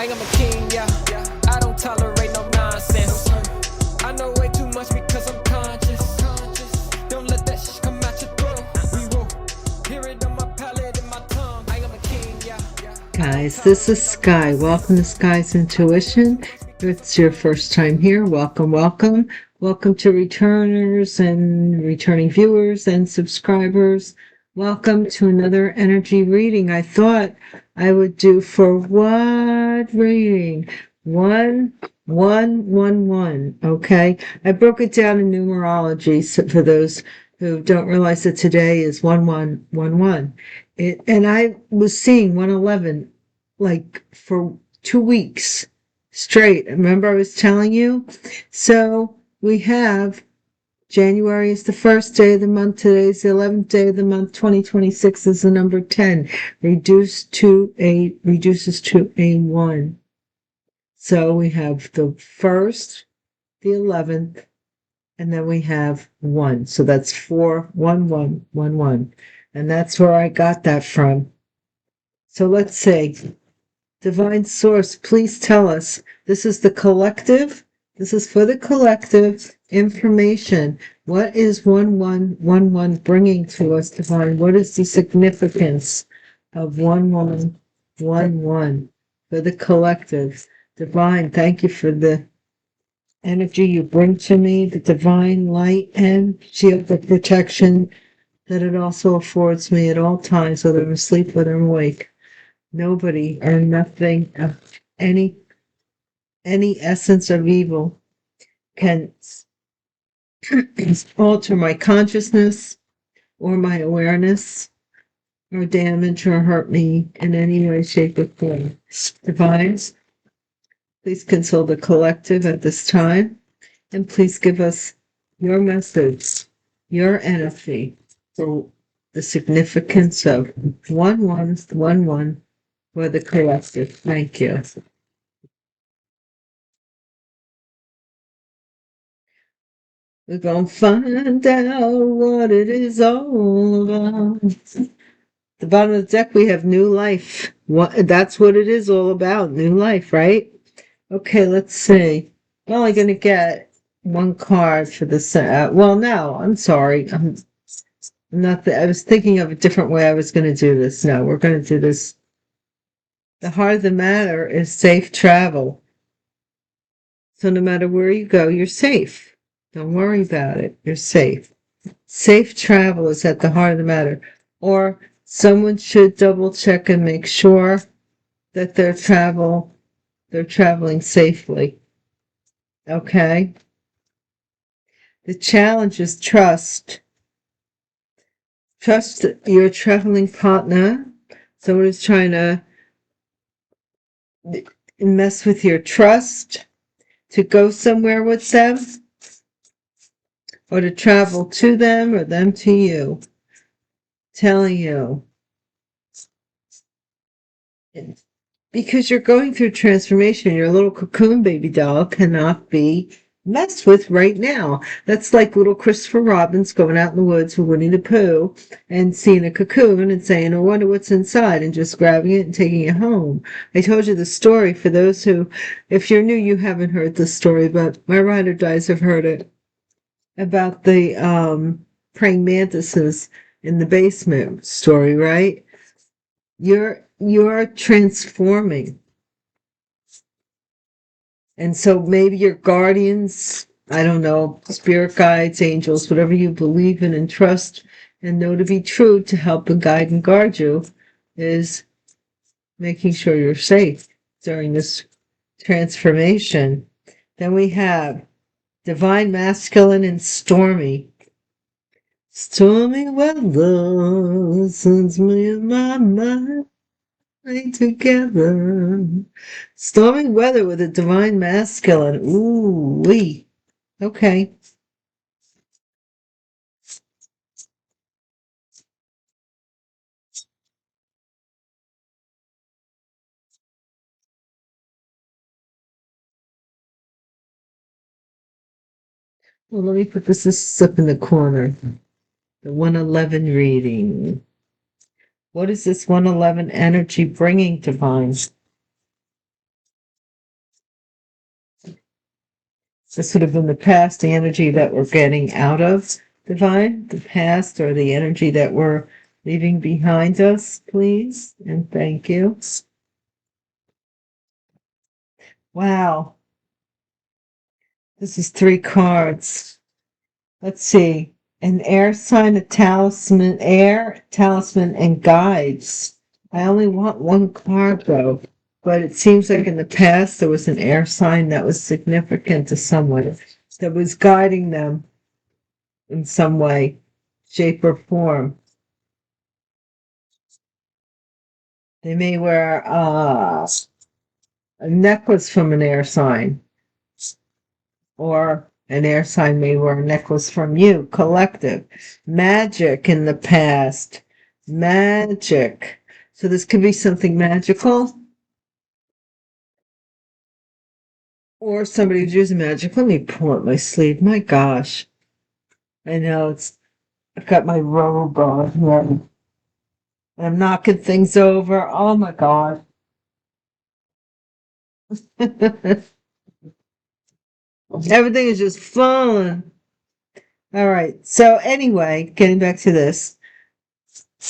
I am a king, yeah. I don't tolerate no nonsense. I know way too much because I'm conscious. Don't let that shit come out your throat. We will hear it on my palate and my tongue. I am a king, yeah. Guys, this is Sky. Welcome to Sky's Intuition. If it's your first time here, welcome, welcome. Welcome to returners and returning viewers and subscribers. Welcome to another energy reading. I thought I would do for what reading? 1-1-1-1. Okay. I broke it down in numerology so for those who don't realize that today is 1-1-1-1. And I was seeing 111 like for 2 weeks straight. Remember I was telling you? So we have January is the first day of the month. Today is the 11th day of the month. 2026 is the number 10. Reduces to a 1. So we have the 1st, the 11th, and then we have 1. So that's 4-1-1-1-1. And that's where I got that from. So let's see. Divine Source, please tell us. This is the collective. This is for the collective information. What is 1-1-1-1 bringing to us, Divine? What is the significance of 1-1-1-1 for the collective? Divine, thank you for the energy you bring to me, the divine light and shield of protection that it also affords me at all times, whether I'm asleep, whether I'm awake. Nobody or nothing of any essence of evil can alter my consciousness or my awareness or damage or hurt me in any way, shape, or form. Divines, please console the collective at this time, and please give us your message, your energy for the significance of 1-1-1-1 for the collective. Thank you. We're going to find out what it is all about. The bottom of the deck, we have new life. That's what it is all about, new life, right? Okay, let's see. I'm only going to get one card for this. Well, no, I'm sorry. I'm not. I was thinking of a different way I was going to do this. No, we're going to do this. The heart of the matter is safe travel. So no matter where you go, you're safe. Don't worry about it. You're safe. Safe travel is at the heart of the matter. Or someone should double check and make sure that they're traveling safely. Okay? The challenge is trust. Trust your traveling partner. Someone is trying to mess with your trust to go somewhere with them, or to travel to them or them to you, telling you. Because you're going through transformation, your little cocoon baby doll cannot be messed with right now. That's like little Christopher Robin's going out in the woods with Winnie the Pooh and seeing a cocoon and saying, I wonder what's inside, and just grabbing it and taking it home. I told you the story for those who, if you're new, you haven't heard the story, but my ride or dies have heard it, about the praying mantises in the basement story, right? You're transforming. And so maybe your guardians, I don't know, spirit guides, angels, whatever you believe in and trust and know to be true to help and guide and guard you, is making sure you're safe during this transformation. Then we have Divine Masculine and Stormy. Stormy weather sends me and my mind together. Stormy weather with a Divine Masculine. Ooh wee. Okay. Well, let me put this up in the corner. The 111 reading. What is this 111 energy bringing, Divine? This would have been the past, the energy that we're getting out of, divine, the past or the energy that we're leaving behind us, please, and thank you. Wow. This is 3 cards. Let's see. An air sign, a talisman, air, talisman, and guides. I only want 1 card though, but it seems like in the past there was an air sign that was significant to someone, that was guiding them in some way, shape, or form. They may wear a necklace from an air sign, or an air sign may wear a necklace from you. Collective. Magic in the past. Magic. So this could be something magical. Or somebody who's using magic. Let me pull up my sleeve. My gosh. I know I've got my robe on here. I'm knocking things over. Oh my God. Everything is just falling. All right. So anyway, getting back to this.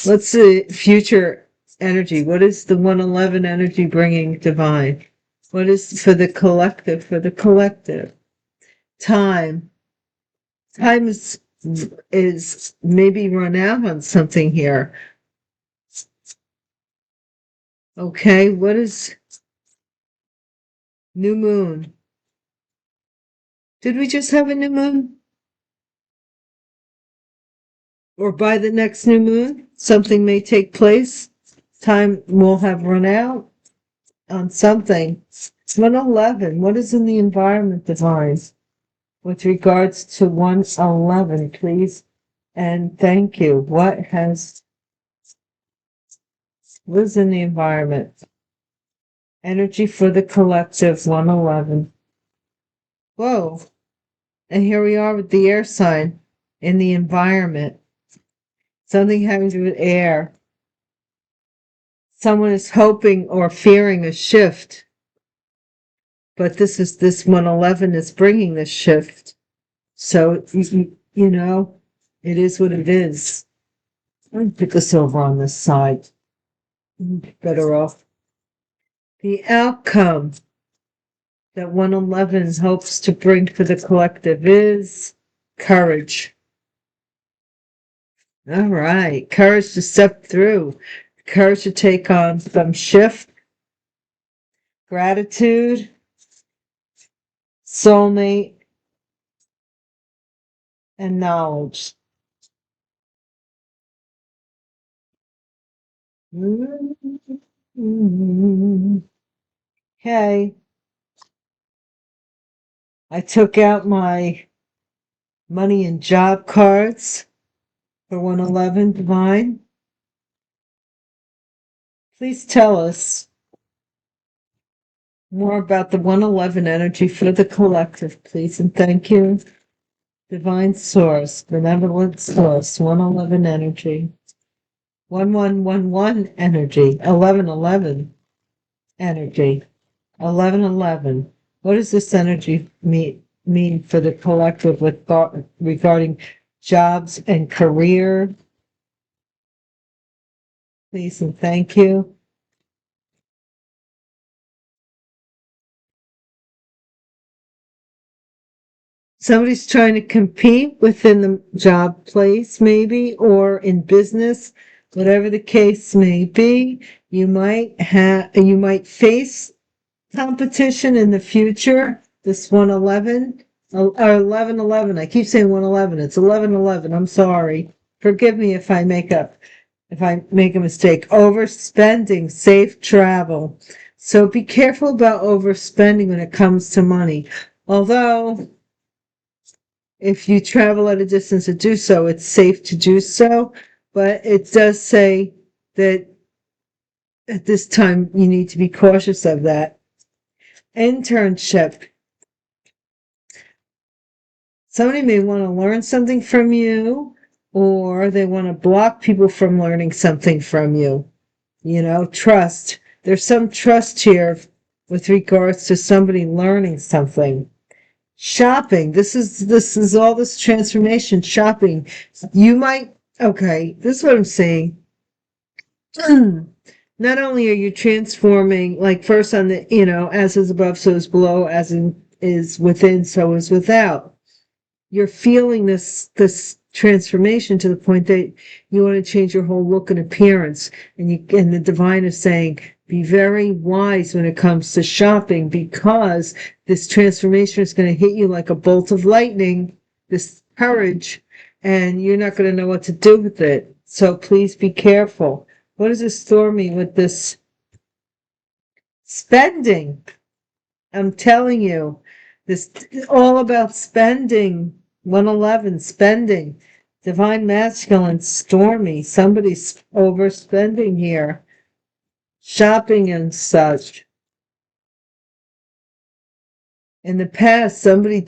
Let's see future energy. What is the 111 energy bringing, divine? What is for the collective? For the collective. Time. Time is maybe run out on something here. Okay. What is new moon? Did we just have a new moon? Or by the next new moon, something may take place. Time will have run out on something. 111. What is in the environment, divine? With regards to 111, please. And thank you. What is in the environment? Energy for the collective, 111. Whoa. And here we are with the air sign in the environment. Something having to do with air. Someone is hoping or fearing a shift. But this 111 is bringing this shift. So, you know, it is what it is. Let me put this over on this side. Better off. The outcome that 111 hopes to bring to the collective is courage. All right. Courage to step through. Courage to take on some shift. Gratitude. Soulmate. And knowledge. Okay. I took out my money and job cards for 111 divine. Please tell us more about the 111 energy for the collective, please, and thank you. Divine source, benevolent source, 111 energy. 1111 energy, 1111 energy, 1111. What does this energy mean for the collective with regarding jobs and career? Please and thank you. Somebody's trying to compete within the job place, maybe, or in business, whatever the case may be. You might face competition in the future. This 111 or 1111. I keep saying 111. It's 1111. I'm sorry. Forgive me if I make a mistake. Overspending, safe travel. So be careful about overspending when it comes to money. Although, if you travel at a distance to do so, it's safe to do so. But it does say that at this time you need to be cautious of that. Internship. Somebody may want to learn something from you, or they want to block people from learning something from you. You know, trust. There's some trust here with regards to somebody learning something. Shopping. This is all this transformation. Shopping. You might. Okay. This is what I'm saying. Not only are you transforming, like first on the, as is above, so is below, as in is within, so is without. You're feeling this transformation to the point that you want to change your whole look and appearance. And the divine is saying, be very wise when it comes to shopping, because this transformation is going to hit you like a bolt of lightning, this courage, and you're not going to know what to do with it. So please be careful. What does this store mean with this spending? I'm telling you, this is all about spending. 111, spending. Divine masculine, stormy. Somebody's overspending here. Shopping and such. In the past, somebody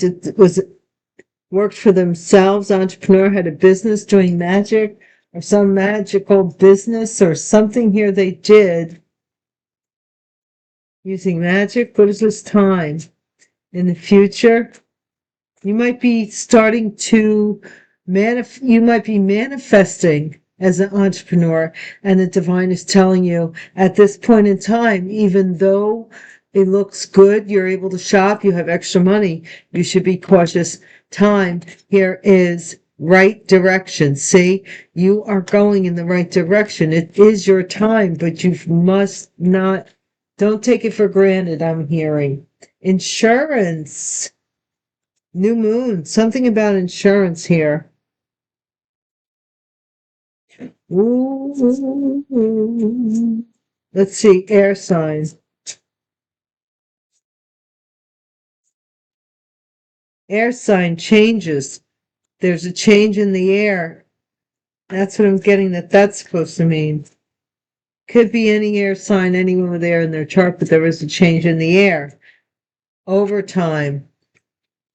worked for themselves, entrepreneur, had a business doing magic, or some magical business, or something here they did using magic. What is this time? In the future, you might be starting to you might be manifesting as an entrepreneur, and the divine is telling you at this point in time, even though it looks good, you're able to shop, you have extra money, you should be cautious. Time here is right direction. See, you are going in the right direction. It is your time, but you must not, don't take it for granted. I'm hearing insurance, new moon, something about insurance here. Ooh. Let's see, air signs. Air sign changes. There's a change in the air. That's what I'm getting that's supposed to mean. Could be any air sign, anyone with air in their chart, but there is a change in the air. Overtime.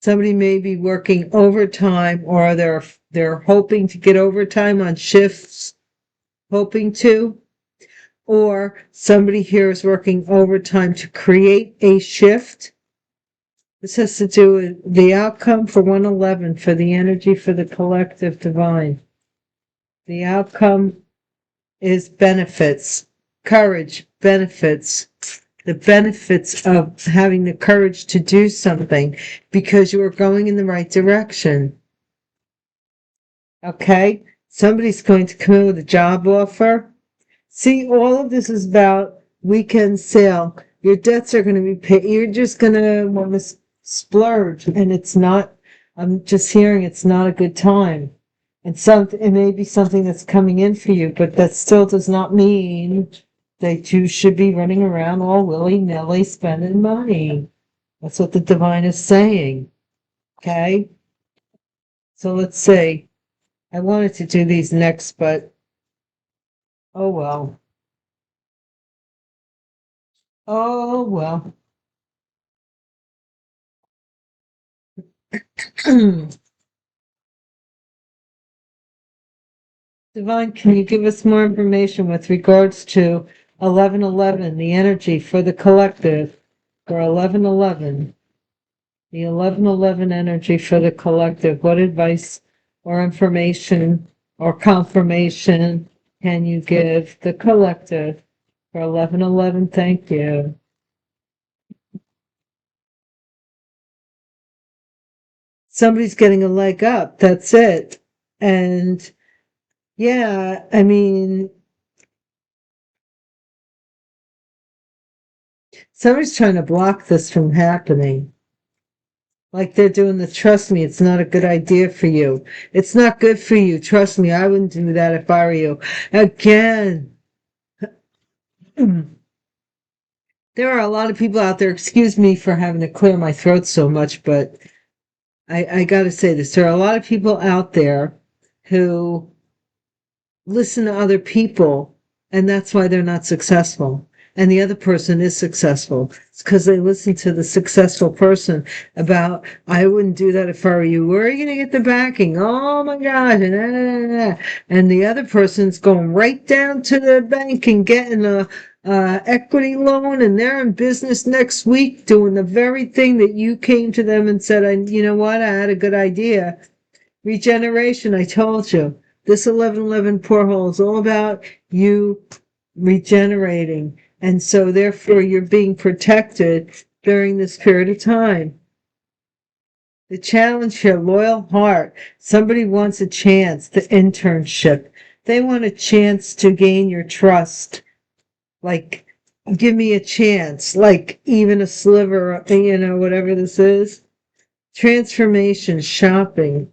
Somebody may be working overtime, or they're hoping to get overtime on shifts, hoping to. Or somebody here is working overtime to create a shift. This has to do with the outcome for 111, for the energy for the collective divine. The outcome is benefits, courage, benefits, the benefits of having the courage to do something because you are going in the right direction. Okay? Somebody's going to come in with a job offer. See, all of this is about weekend sale. Your debts are going to be paid. You're just going to want to splurge, and it's not, I'm just hearing it's not a good time. And it may be something that's coming in for you, but that still does not mean that you should be running around all willy-nilly spending money. That's what the divine is saying. Okay? So let's see. I wanted to do these next, but oh well. Oh well. Divine, can you give us more information with regards to 1111, the energy for the collective, for 1111, the 1111 energy for the collective? What advice or information or confirmation can you give the collective for 1111? Thank you. Somebody's getting a leg up. That's it. And yeah, I mean, somebody's trying to block this from happening. Like they're doing the, trust me, it's not a good idea for you. It's not good for you. Trust me, I wouldn't do that if I were you. Again, there are a lot of people out there, excuse me for having to clear my throat so much, but I got to say this. There are a lot of people out there who listen to other people, and that's why they're not successful. And the other person is successful. It's because they listen to the successful person about, I wouldn't do that if I were you. Where are you going to get the backing? Oh my gosh. And the other person's going right down to the bank and getting equity loan, and they're in business next week doing the very thing that you came to them and said, you know what, I had a good idea. Regeneration, I told you. This 1111 porthole is all about you regenerating. And so therefore you're being protected during this period of time. The challenge here, loyal heart. Somebody wants a chance, the internship. They want a chance to gain your trust. Like, give me a chance, like even a sliver, whatever this is. Transformation, shopping.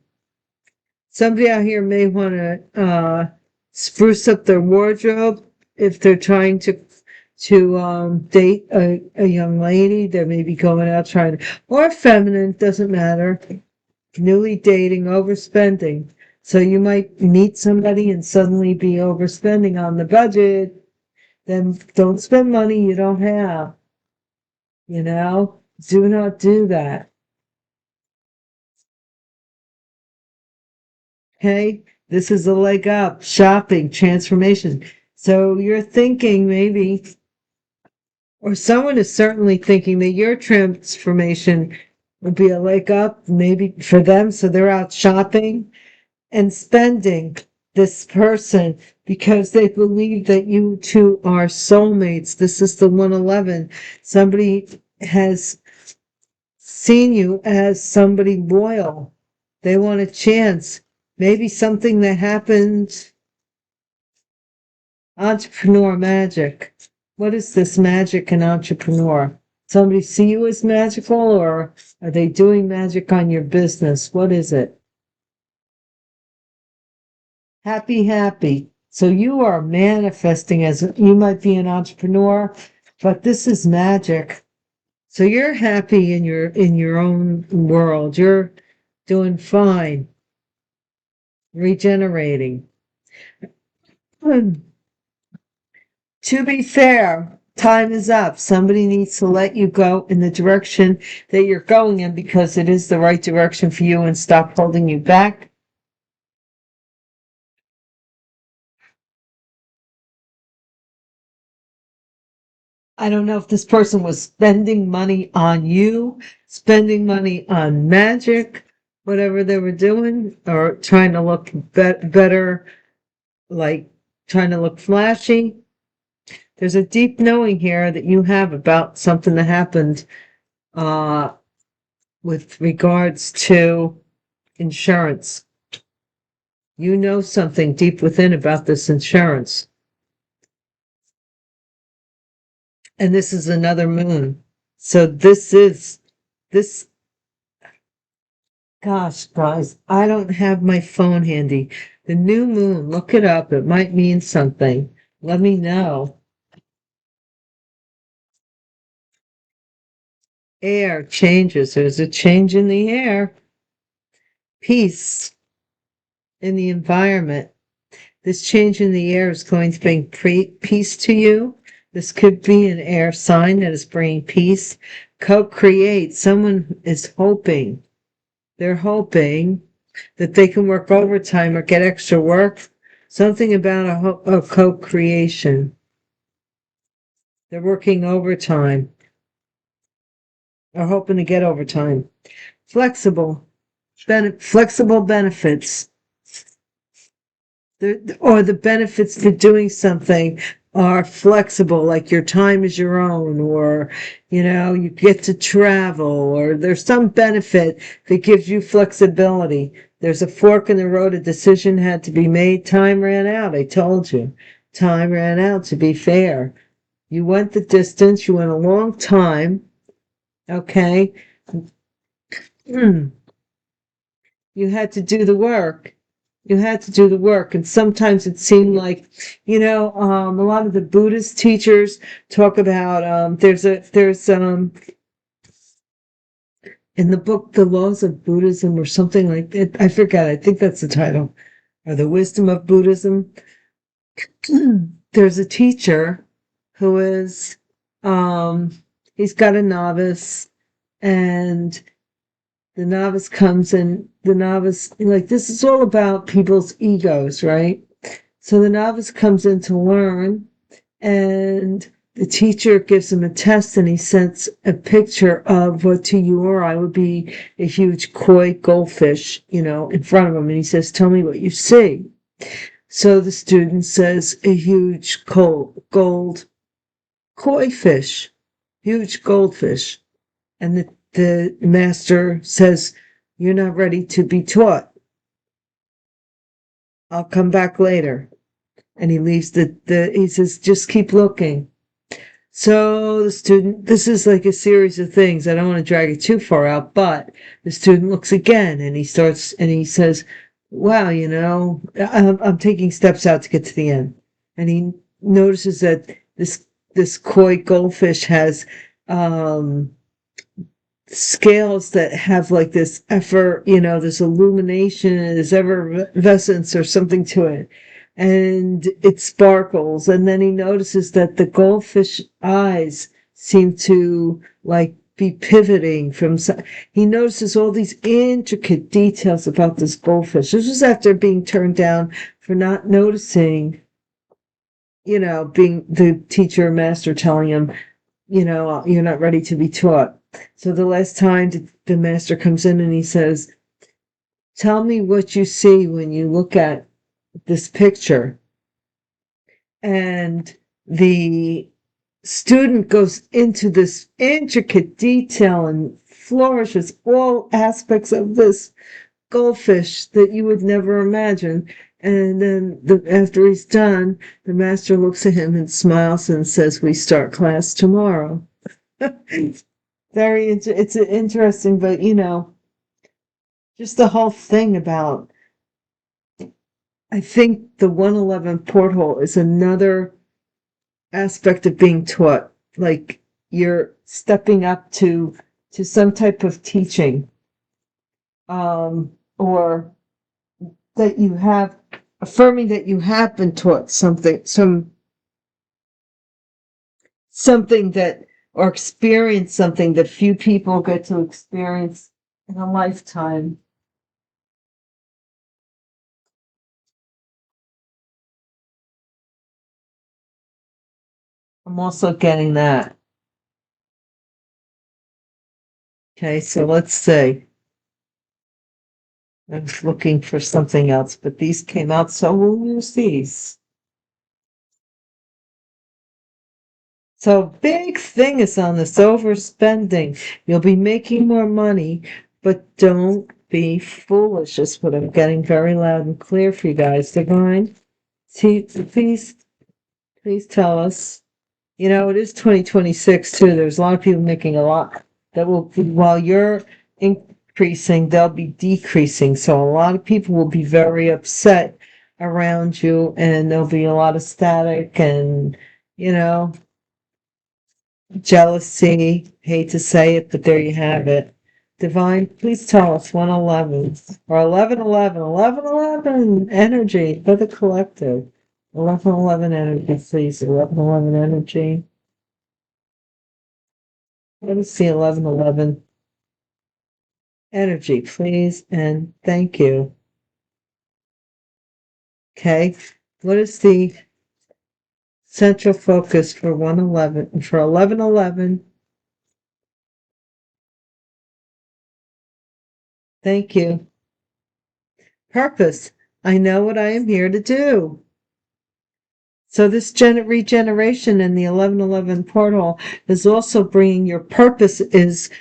Somebody out here may want to spruce up their wardrobe if they're trying to date a young lady. They may be going out trying to, or feminine, doesn't matter. Newly dating, overspending. So you might meet somebody and suddenly be overspending on the budget. Then don't spend money you don't have. Do not do that. Okay, this is a leg up, shopping, transformation. So you're thinking maybe, or someone is certainly thinking that your transformation will be a leg up, maybe for them. So they're out shopping and spending this person because they believe that you two are soulmates. This is the 111. Somebody has seen you as somebody loyal. They want a chance. Maybe something that happened. Entrepreneur magic. What is this magic and entrepreneur? Somebody see you as magical, or are they doing magic on your business? What is it? Happy, happy. So you are manifesting as you might be an entrepreneur, but this is magic. So you're happy in your own world. You're doing fine. Regenerating. To be fair, time is up. Somebody needs to let you go in the direction that you're going in because it is the right direction for you and stop holding you back. I don't know if this person was spending money on you, spending money on magic, whatever they were doing, or trying to look better, like trying to look flashy. There's a deep knowing here that you have about something that happened with regards to insurance. You know something deep within about this insurance. And this is another moon. So this, gosh, guys, I don't have my phone handy. The new moon, look it up. It might mean something. Let me know. Air changes. There's a change in the air. Peace in the environment. This change in the air is going to bring peace to you. This could be an air sign that is bringing peace. Co-create. Someone is hoping. They're hoping that they can work overtime or get extra work. Something about a co-creation. They're working overtime. Or hoping to get overtime. Flexible benefits. The benefits for doing something are flexible, like your time is your own, or, you get to travel, or there's some benefit that gives you flexibility. There's a fork in the road, a decision had to be made, time ran out, I told you. Time ran out, to be fair. You went the distance, you went a long time, okay? You had to do the work. You had to do the work, and sometimes it seemed like, a lot of the Buddhist teachers talk about, there's in the book, The Laws of Buddhism or something like that. I forget. I think that's the title, or The Wisdom of Buddhism. There's a teacher who is, he's got a novice, and the novice comes in, this is all about people's egos, right? So the novice comes in to learn, and the teacher gives him a test and he sends a picture of what to you or I would be a huge koi goldfish, in front of him. And he says, tell me what you see. So the student says, a huge gold koi fish, huge goldfish. And the master says, you're not ready to be taught. I'll come back later. And he leaves he says, just keep looking. So the student, this is like a series of things. I don't want to drag it too far out, but the student looks again and he says, wow, I'm taking steps out to get to the end. And he notices that this koi goldfish has, scales that have like this this illumination, this effervescence or something to it. And it sparkles. And then he notices that the goldfish eyes seem to like be pivoting he notices all these intricate details about this goldfish. This was after being turned down for not noticing, being the teacher or master telling him, you're not ready to be taught. So the last time the master comes in and he says, tell me what you see when you look at this picture. And the student goes into this intricate detail and flourishes all aspects of this goldfish that you would never imagine. And then after he's done, the master looks at him and smiles and says, we start class tomorrow. It's interesting, but just the whole thing about, I think the 111 porthole is another aspect of being taught. Like you're stepping up to some type of teaching, or that you have, affirming that you have been taught something that, or experience something that few people get to experience in a lifetime. I'm also getting that. Okay, so let's see. I was looking for something else, but these came out, so we'll use these. So big thing is on this overspending. You'll be making more money, but don't be foolish. Is what I'm getting very loud and clear for you guys. Divine, please tell us. It is 2026 too. There's a lot of people making a lot that will, while you're increasing, they'll be decreasing. So a lot of people will be very upset around you, and there'll be a lot of static and, jealousy. Hate to say it, but there you have it. Divine, please tell us 111 or 1111 energy for the collective. 1111 energy, please. 1111 energy. Let me see 1111 energy, please, and thank you. Okay, what is the central focus for 111 for 1111? Thank you. Purpose. I know what I am here to do. So this regeneration in the 1111 portal is also bringing your purpose, is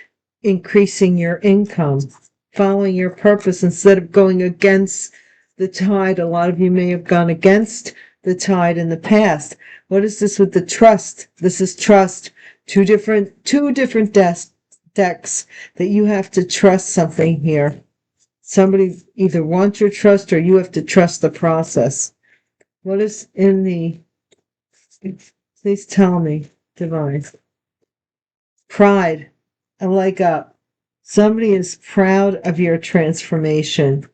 increasing your income, following your purpose instead of going against the tide. A lot of you may have gone against the tide in the past. What is this with the trust? This is trust. Two different decks that you have to trust something here. Somebody either wants your trust or you have to trust the process. What is in the, please tell me, Divine. Pride, a leg up. Somebody is proud of your transformation.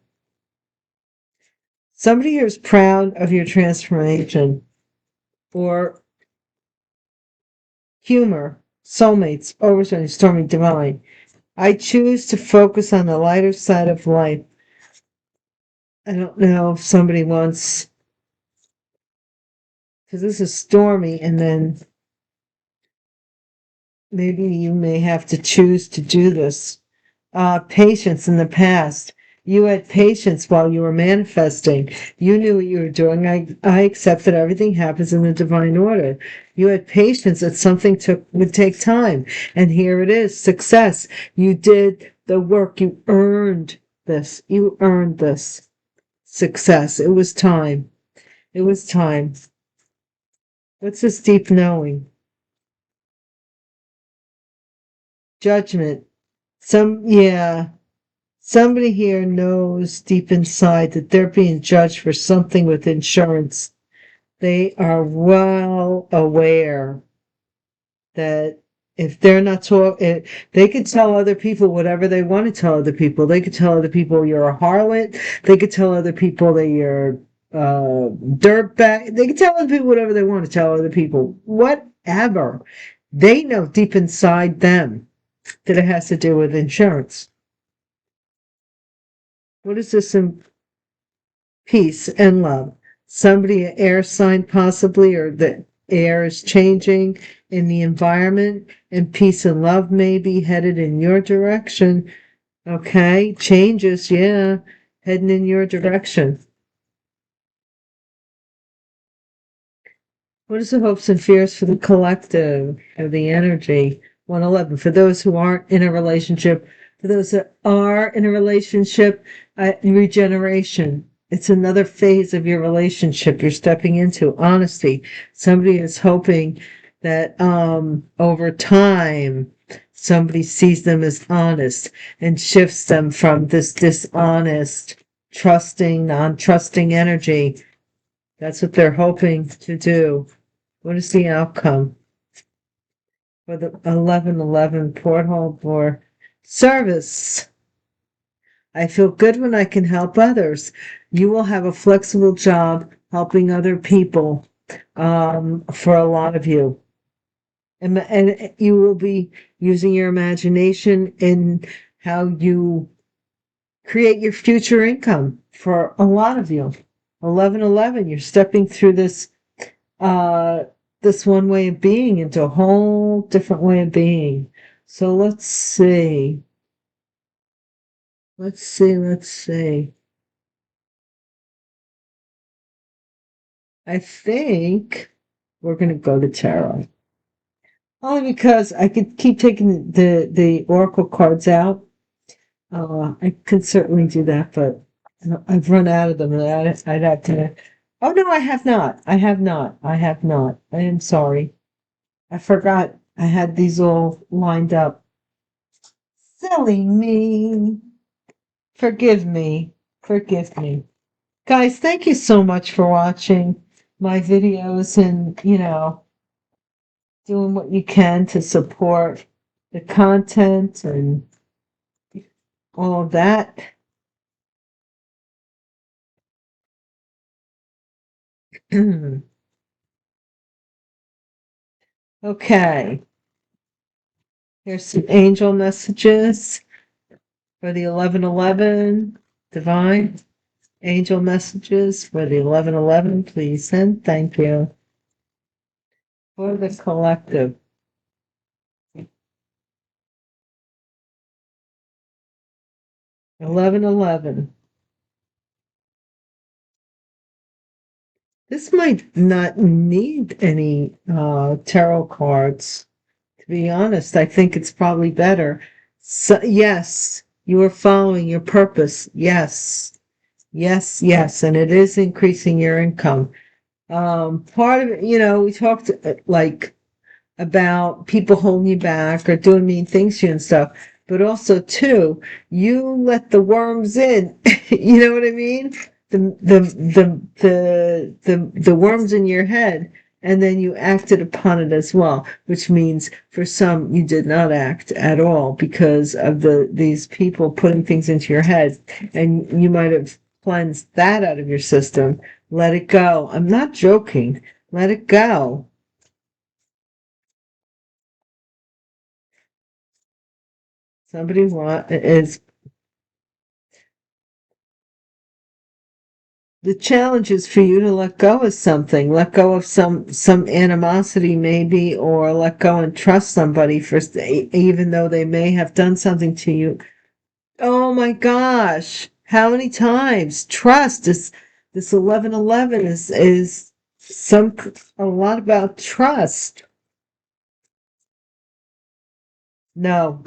Somebody here is proud of your transformation. Or humor, soulmates, overturning, stormy, divine. I choose to focus on the lighter side of life. I don't know if somebody wants, because this is stormy, and then maybe you may have to choose to do this. Patience in the past. You had patience while you were manifesting. You knew what you were doing. I accept that everything happens in the divine order. You had patience that something would take time. And here it is, success. You did the work. You earned this. You earned this success. It was time. It was time. What's this deep knowing? Judgment. Somebody here knows deep inside that they're being judged for something with insurance. They are well aware that if they're not talking, they could tell other people whatever they want to tell other people. They could tell other people you're a harlot. They could tell other people that you're dirtbag. They could tell other people whatever they want to tell other people. Whatever. They know deep inside them that it has to do with insurance. What is this in peace and love? Somebody, an air sign possibly, or the air is changing in the environment, and peace and love may be headed in your direction. Okay, changes, yeah, heading in your direction. What is the hopes and fears for the collective of the energy? 111. For those who aren't in a relationship, for those that are in a relationship, regeneration. It's another phase of your relationship you're stepping into. Honesty. Somebody is hoping that over time, somebody sees them as honest and shifts them from this dishonest, trusting, non-trusting energy. That's what they're hoping to do. What is the outcome for the 1111 porthole for service? I feel good when I can help others. You will have a flexible job helping other people for a lot of you. And you will be using your imagination in how you create your future income for a lot of you. 1111, you're stepping through this this one way of being into a whole different way of being. So let's see. Let's see. I think we're going to go to tarot. Only because I could keep taking the oracle cards out. I could certainly do that, but I've run out of them. And I'd have to. Oh no, I have not. I have not. I have not. I am sorry. I forgot I had these all lined up. Silly me. Forgive me. Forgive me. Guys, thank you so much for watching my videos and, doing what you can to support the content and all of that. Okay. Here's some angel messages for the 1111 divine. Angel messages for the 1111, please send. Thank you. For the collective. 1111. This might not need any tarot cards. To be honest, I think it's probably better. So, yes, you are following your purpose. Yes, yes, yes, and it is increasing your income. Part of it, we talked about people holding you back or doing mean things to you and stuff, but also too, you let the worms in. You know what I mean? The worms in your head, and then you acted upon it as well, which means for some you did not act at all because of these people putting things into your head, and you might have cleansed that out of your system. Let it go. I'm not joking. Let it go. Somebody is the challenge is for you to let go of something, let go of some animosity maybe, or let go and trust somebody for even though they may have done something to you. Oh my gosh, how many times? Trust is this 1111 is some a lot about trust. No,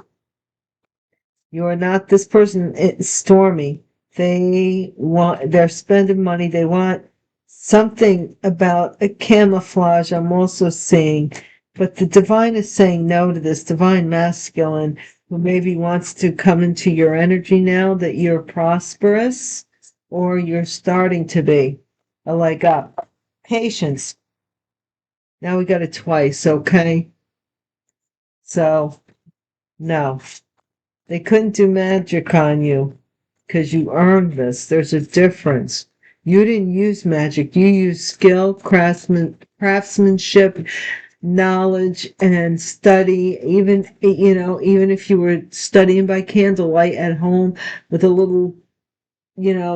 you are not this person. It's stormy. They're spending money. They want something about a camouflage. I'm also seeing, but the divine is saying no to this divine masculine who maybe wants to come into your energy now that you're prosperous or you're starting to be. A leg up. Patience. Now we got it twice, okay? So, no. They couldn't do magic on you because you earned this. There's a difference. You didn't use magic. You used skill, craftsmanship, knowledge, and study. Even, even if you were studying by candlelight at home with a little,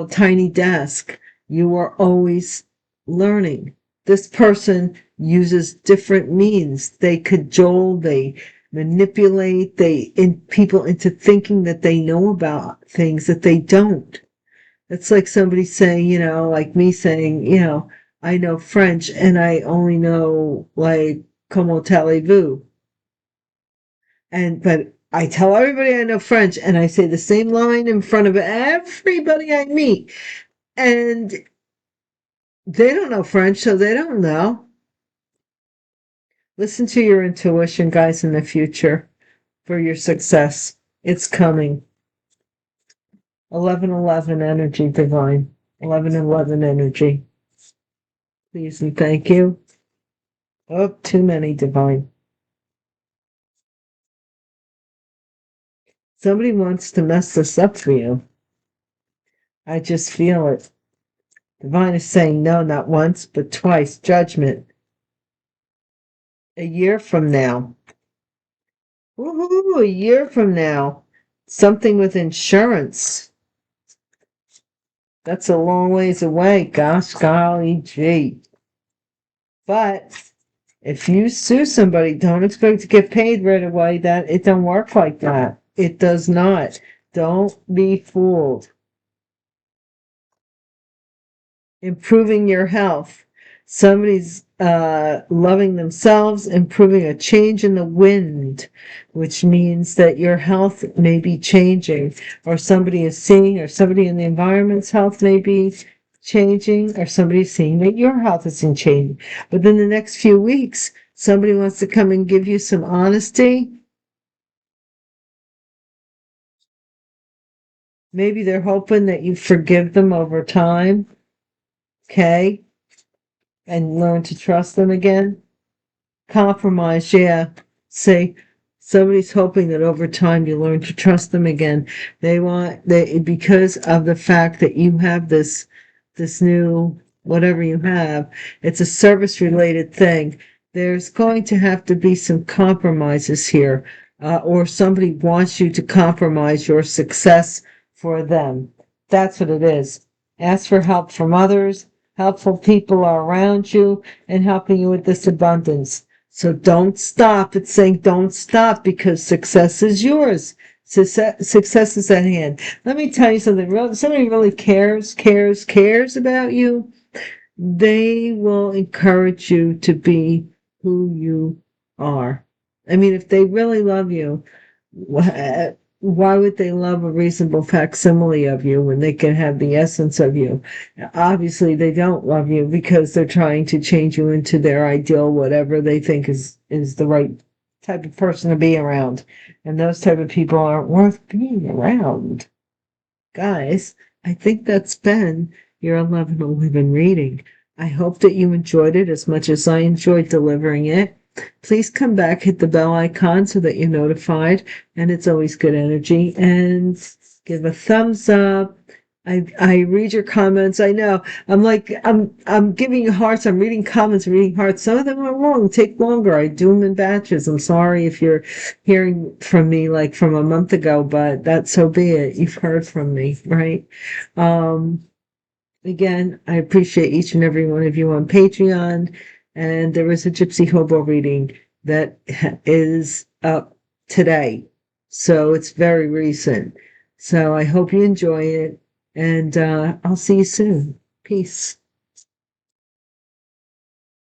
tiny desk, you were always learning. This person uses different means. They cajole, they manipulate, people into thinking that they know about things that they don't. It's like somebody saying, like me saying, I know French and I only know like comment allez-vous. But I tell everybody I know French and I say the same line in front of everybody I meet. And they don't know French, so they don't know. Listen to your intuition, guys, in the future for your success. It's coming. 1111 energy, divine. 1111 energy. Please and thank you. Oh, too many, divine. Somebody wants to mess this up for you. I just feel it. Divine is saying no, not once, but twice. Judgment. A year from now. Woohoo! A year from now. Something with insurance. That's a long ways away. Gosh, golly gee. But if you sue somebody, don't expect to get paid right away. That it don't work like that. It does not. Don't be fooled. Improving your health. Somebody's loving themselves, improving a change in the wind, which means that your health may be changing, or somebody is seeing, or somebody in the environment's health may be changing, or somebody's seeing that your health isn't changing. Within the next few weeks, somebody wants to come and give you some honesty. Maybe they're hoping that you forgive them over time. Okay? And learn to trust them again. Compromise, yeah. Say somebody's hoping that over time you learn to trust them again. Because of the fact that you have this new whatever you have, it's a service related thing. There's going to have to be some compromises here, or somebody wants you to compromise your success for them. That's what it is. Ask for help from others. Helpful people are around you and helping you with this abundance. So don't stop. It's saying don't stop because success is yours. Success is at hand. Let me tell you something. Somebody really cares about you. They will encourage you to be who you are. I mean, if they really love you, why would they love a reasonable facsimile of you when they can have the essence of you? Obviously, they don't love you because they're trying to change you into their ideal, whatever they think is the right type of person to be around. And those type of people aren't worth being around. Guys, I think that's been your 1111 reading. I hope that you enjoyed it as much as I enjoyed delivering it. Please come back, hit the bell icon so that you're notified, and it's always good energy. And give a thumbs up. I read your comments. I know. I'm giving you hearts. I'm reading comments, reading hearts. Some of them are wrong. Take longer. I do them in batches. I'm sorry if you're hearing from me like from a month ago, but that's so be it. You've heard from me, right? Again, I appreciate each and every one of you on Patreon. And there was a Gypsy Hobo reading that is up today. So it's very recent. So I hope you enjoy it. And I'll see you soon. Peace.